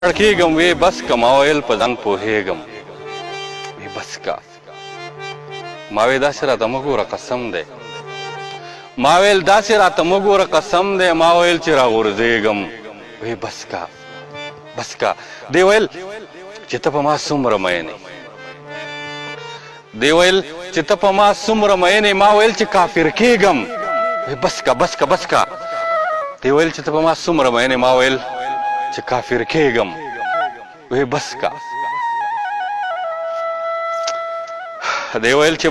کېږم وې بس که ما ویل په ځان پوهېږم وې بس که ما وې داسې راته مه ګوره قسم دی ما ویل داسې راته مه ګوره قسم دی ما ویل چې راغورځېږم وې بس که بس که دی ویل چې ته په ما څومره مین یې دی ویل چې ته په ما څومره مین یې ما ویل چې کافر کېږم وې بس که بس که بس که دی ویل چې ته په ما څومره مین یې ما ویل چې کافر کېږم وې بس که دی ویل چې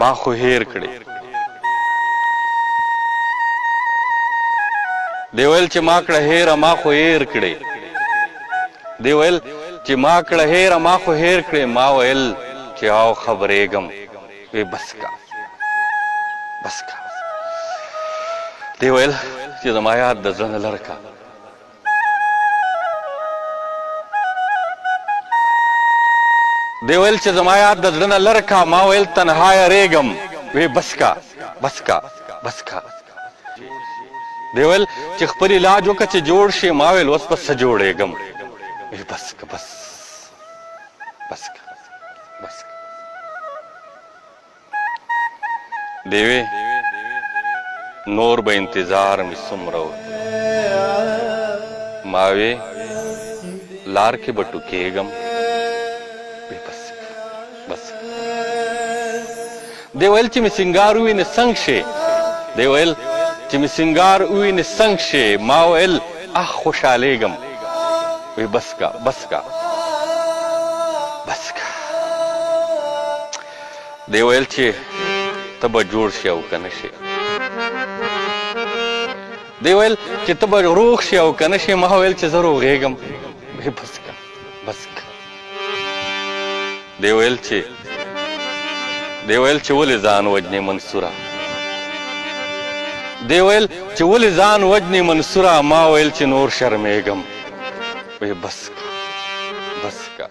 ما خو هیر کړې دی ویل چې ما کړه هیره ما خو هیر کړې دی ویل چې ما کړه هیره ما خو هیر کړې ما ویل چې او خبرېږم وې بس که بس که دی ویل چې زما یاد د زړه نه لرې که دی ویل چې زما یاد د زړه نه لرې که ما ویل تنها یریږم وې بس که بس که بس که دی ویل چې خپل علاج وکړه چې جوړ شي ما ویل اوس په څه جوړېږم وې بس که بس بس که بس که دی وی نور به انتظار مې څومره و ما وی لار کې به ټوکېږم بس بس دی ویل چې مې سینګار ووینې څنګ شي دی ویل چې مې سینګار ووینې څنګ شي ما ویل اخ خوشحالېږم وی بس که بس که بس که دی ویل چې ته به جوړ شي او که نه شي دی ویل چې ته به روغ شي او که نه شي ما ویل چې زه روغېږم وی بس که بس که دی ویل چې ولې ځان وجنې منصوره دی ویل چې ولې ځان وجنې منصوره ما ویل چې نور شرمېږم وی بس که بس که